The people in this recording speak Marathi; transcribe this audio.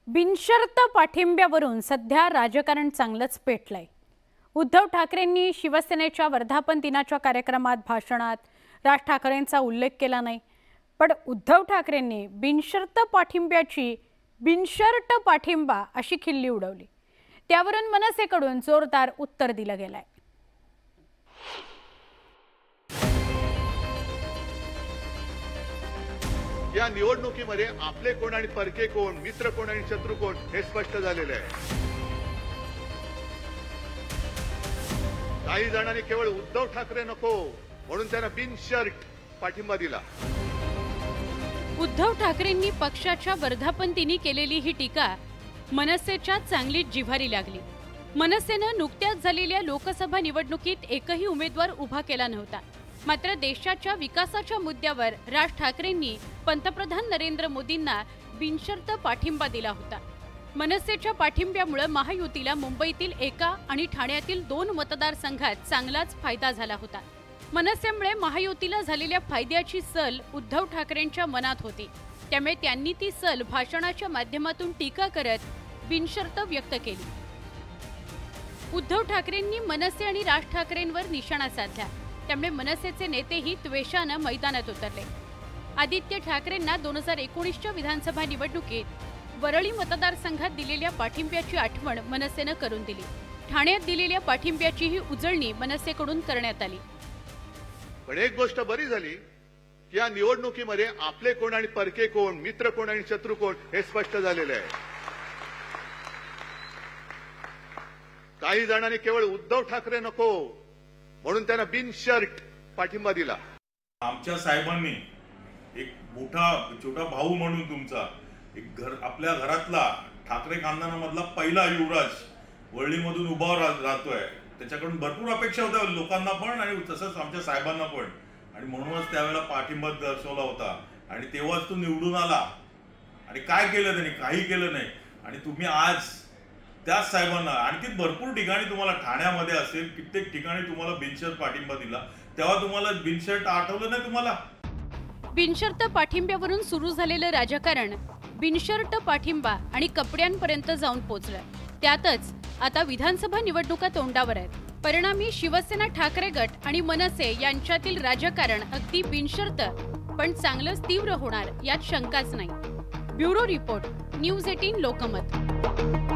बिनशर्त पाठिंब्यावरून सध्या राजकारण चांगलंच पेटलंय। उद्धव ठाकरेंनी शिवसेनेच्या वर्धापन दिनाच्या कार्यक्रमात भाषणात राज ठाकरेंचा उल्लेख केला नाही, पण उद्धव ठाकरेंनी बिनशर्त पाठिंबा अशी खिल्ली उडवली। त्यावरून मनसेकडून जोरदार उत्तर दिलं गेलंय। या निवडणुकीमध्ये आपले कोण आणि परके कोण, मित्र कोण आणि शत्रू कोण हे स्पष्ट झालेले आहे। काही जणांनी केवळ उद्धव ठाकरे नको म्हणून त्यांना बिनशर्त पाठिंबा दिला। उद्धव ठाकरेंनी पक्षाच्या वर्धापन दिनी केलेली ही टीका मनसेच्या चांगलीच जिव्हारी लागली। मनसेनं नुकत्याच झालेल्या लोकसभा निवडणुकीत एकही उमेदवार उभा केला नव्हता, मात्र देशाच्या विकासाच्या मुद्द्यावर राज ठाकरेंनी पंतप्रधान नरेंद्र मोदींना बिनशर्त पाठिंबा दिला होता। मनसेच्या पाठिंब्यामुळे महायुतीला मुंबईतील एका आणि ठाण्यातील 2 मतदारसंघात चांगलाच फायदा झाला होता। मनसेमुळे महायुतीला झालेल्या फायद्याची सल उद्धव ठाकरेंच्या मनात होती, त्यामुळे त्यांनी ती सल भाषणाच्या माध्यमातून टीका करत बिनशर्त व्यक्त केली। उद्धव ठाकरेंनी मनसे आणि राज ठाकरेंवर निशाणा साधला, त्यामुळे मनसेचे नेतेही द्वेषाने मैदानात उतरले। आदित्य ठाकरेंना 2019च्या विधानसभा निवडणुकीत वरळी मतदारसंघात दिलेल्या पाठिंब्याची आठवण मनसेनं करून दिली। ठाण्यात दिलेल्या पाठिंब्याचीही उजळणी मनसेकडून करण्यात आली। पण एक गोष्ट बरी झाली की या निवडणुकीमध्ये आपले कोण आणि परके कोण, मित्र कोण आणि शत्रू कोण हे स्पष्ट झालेले आहे। काही जणांनी केवळ उद्धव ठाकरे नको म्हणून त्यांना बिनशर्त पाठिंबा दिला। आमच्या साहेबांनी एक छोटा भाऊ म्हणून तुमचा एक आपल्या घरातला ठाकरे खानदानामधला पहिला युवराज वरळीमधून उभा राहतोय, त्याच्याकडून भरपूर अपेक्षा होत्या लोकांना पण आणि तसंच आमच्या साहेबांना पण, आणि म्हणूनच त्यावेळेला पाठिंबा दर्शवला होता आणि तेव्हाच तो निवडून आला। आणि काय केलं त्यांनी? काही केलं नाही। आणि तुम्ही आज त्याच साहेबांना आणखी भरपूर ठिकाणी तुम्हाला ठाण्यामध्ये असेल कित्येक ठिकाणी तुम्हाला बिनशर्त पाठिंबा दिला, तेव्हा तुम्हाला बिनशर्त आठवलं नाही तुम्हाला? बिनशर्त पाठिंब्यावरून सुरू झालेलं राजकारण बिनशर्त पाठिंबा आणि कपड्यांपर्यंत जाऊन पोहोचलं। त्यातच आता विधानसभा निवडणुका तोंडावर आहेत। परिणामी शिवसेना ठाकरे गट आणि मनसे यांच्यातील राजकारण अगदी बिनशर्त पण चांगलंच तीव्र होणार यात शंकाच नाही। Bureau report, news 18 Lokmat.